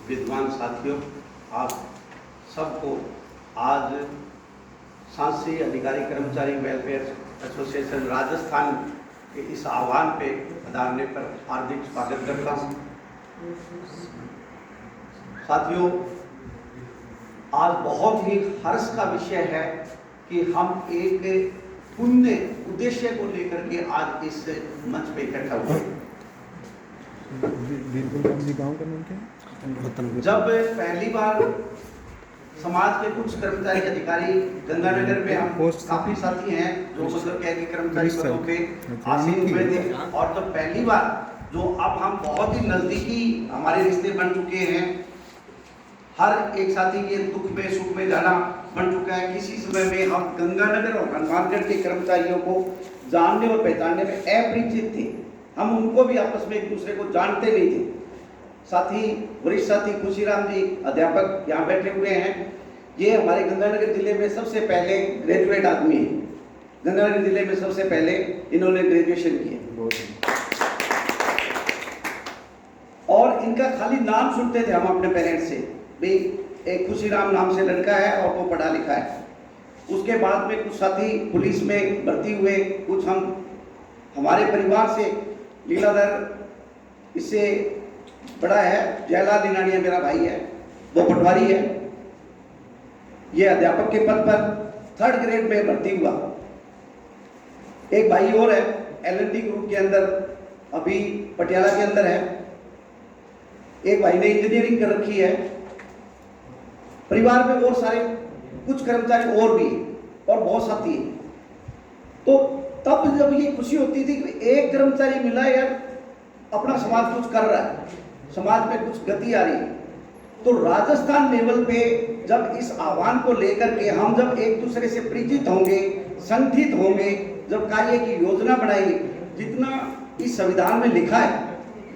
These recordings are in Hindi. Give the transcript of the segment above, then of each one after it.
विद्वान साथियों, आप सबको आज शासकीय अधिकारी कर्मचारी वेलफेयर एसोसिएशन राजस्थान के इस आह्वान पे पधारने पर हार्दिक स्वागत करता हूँ। साथियों, आज बहुत ही हर्ष का विषय है कि हम एक पुण्य उद्देश्य को लेकर के आज इस मंच पे इकट्ठा हुए। जब पहली बार समाज के कुछ कर्मचारी अधिकारी गंगानगर में, हम काफी साथी हैं जो मतलब क्या कि कर्मचारी पदों पे आसीन हुए थे, और जब पहली बार जो अब हम बहुत ही नजदीकी हमारे रिश्ते बन चुके हैं, हर एक साथी के दुख में सुख में जाना बन चुका है। किसी समय में हम गंगानगर और हनुमानगढ़ के कर्मचारियों को जानने और पहचानने में अपरिचित थे। हम उनको भी आपस में एक दूसरे को जानते नहीं थे। साथी वरिष्ठ साथी खुशीराम जी अध्यापक यहाँ बैठे हुए हैं। ये हमारे गंगानगर जिले में सबसे पहले ग्रेजुएट आदमी है। गंगानगर जिले में सबसे पहले इन्होंने ग्रेजुएशन किया, और इनका खाली नाम सुनते थे हम अपने पेरेंट्स से, भाई एक खुशीराम नाम से लड़का है और वो पढ़ा लिखा है। उसके बाद में कुछ साथी पुलिस में भर्ती हुए, कुछ हम हमारे परिवार से लीलाधर, इससे बड़ा है जयलाल दिनानिया मेरा भाई है, वो पटवारी है, ये अध्यापक के पद पर 3rd ग्रेड में भर्ती हुआ। एक भाई और है L&T ग्रुप के अंदर, अभी पटियाला के अंदर है। एक भाई ने इंजीनियरिंग कर रखी है। परिवार में और सारे कुछ कर्मचारी और भी और बहुत साथी हैं। तो तब जब ये खुशी होती थी कि एक कर्मचारी मिला यार, अपना समाज कुछ कर रहा है, समाज में कुछ गति आ रही है। तो राजस्थान लेवल पे जब इस आह्वान को लेकर के हम जब एक दूसरे से परिचित होंगे, संगठित होंगे, जब कार्य की योजना बनाएंगे, जितना इस संविधान में लिखा है,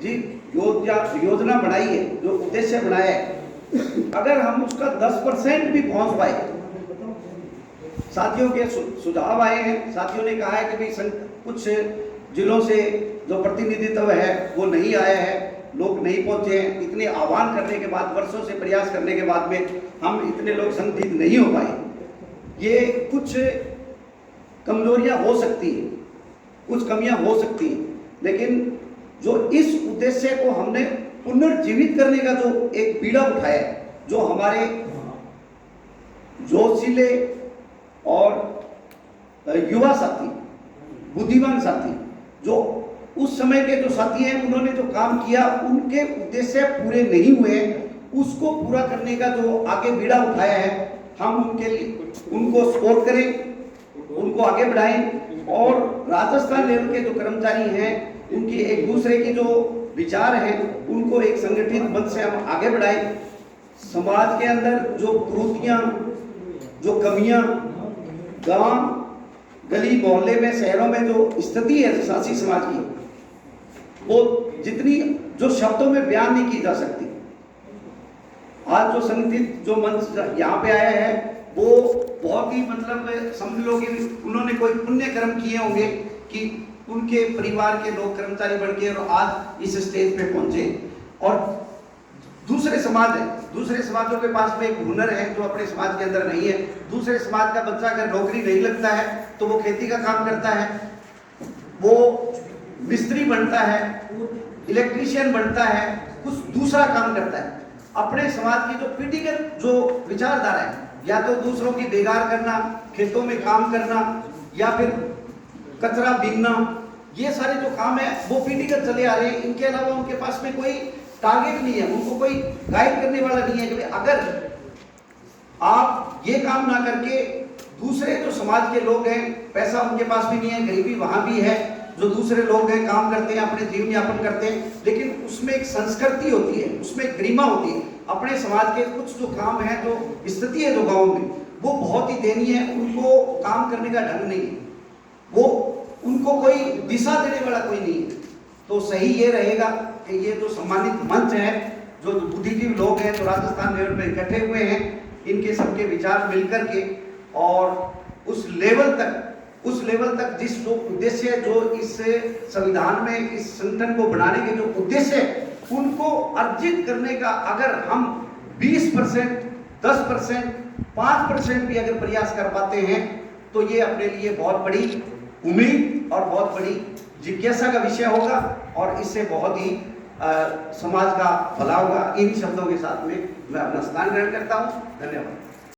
जी योजना बनाई है, जो उद्देश्य बनाया है, अगर हम उसका 10% भी पहुंच पाए। साथियों के सुझाव आए हैं, साथियों ने कहा है कि भाई कुछ जिलों से जो प्रतिनिधित्व है वो नहीं आया है, लोग नहीं पहुंचे हैं। इतने आह्वान करने के बाद, वर्षों से प्रयास करने के बाद में हम इतने लोग संगठित नहीं हो पाए। ये कुछ कमजोरियां हो सकती हैं, कुछ कमियां हो सकती हैं, लेकिन जो इस उद्देश्य को हमने पुनर्जीवित करने का जो एक बीड़ा उठाया है, जो हमारे जोशीले और युवा साथी, बुद्धिमान साथी, जो उस समय के जो साथी हैं, उन्होंने जो काम किया, उनके उद्देश्य पूरे नहीं हुए, उसको पूरा करने का जो आगे बीड़ा उठाया है, हम उनके लिए उनको सपोर्ट करें, उनको आगे बढ़ाएं, और राजस्थान लेवल के जो कर्मचारी हैं, उनकी एक दूसरे की जो विचार हैं, उनको एक संगठित मंच से हम आगे बढ़ाएं। समाज के अंदर जो कुरीतियां, जो कमियां, गांव गली मोहल्ले में, शहरों में जो स्थिति है शासी समाज की, वो जितनी जो शब्दों में बयान नहीं की जा सकती। आज जो संगठित जो मंच यहाँ पे आया है, वो बहुत ही मतलब समझ लो कि उन्होंने कोई पुण्य कर्म किए होंगे कि उनके परिवार के लोग कर्मचारी बढ़ के और आज इस स्टेज पे पहुंचे। और दूसरे समाज है, दूसरे समाजों के पास में एक हुनर है जो अपने समाज के अंदर नहीं है। दूसरे समाज का बच्चा अगर नौकरी नहीं लगता है तो वो खेती का काम करता है, वो मिस्त्री बनता है, इलेक्ट्रीशियन बनता है, कुछ दूसरा काम करता है। अपने समाज की जो पीढ़ीगत जो विचारधारा है, या तो दूसरों की बेगार करना, खेतों में काम करना, या फिर कचरा बीनना, ये सारे जो काम है वो पीढ़ीगत चले आ रहे हैं। इनके अलावा उनके पास में कोई टारगेट नहीं है, उनको कोई गाइड करने वाला नहीं है कि अगर आप ये काम ना करके दूसरे जो समाज के लोग हैं, पैसा उनके पास भी नहीं है, गरीबी वहां भी है, जो दूसरे लोग हैं काम करते हैं, अपने जीवन यापन करते हैं, लेकिन उसमें एक संस्कृति होती है, उसमें एक गरिमा होती है। अपने समाज के कुछ जो काम है, जो स्थिति है जो गाँव में, वो बहुत ही दयनीय है। उनको काम करने का ढंग नहीं है, वो उनको कोई दिशा देने वाला कोई नहीं है। तो सही ये रहेगा कि ये जो सम्मानित मंच है, जो बुद्धिजीवी लोग हैं, जो राजस्थान लेवल पे इकट्ठे हुए हैं, इनके सबके विचार मिलकर के और उस लेवल तक जिस जो उद्देश्य, जो इस संविधान में इस संगठन को बनाने के जो उद्देश्य उनको अर्जित करने का अगर हम 20%, 10%, 5% भी अगर प्रयास कर पाते हैं तो ये अपने लिए बहुत बड़ी उम्मीद और बहुत बड़ी जिज्ञासा का विषय होगा और इससे बहुत ही समाज का भला होगा। इन्हीं शब्दों के साथ में मैं अपना स्थान ग्रहण करता हूँ। धन्यवाद।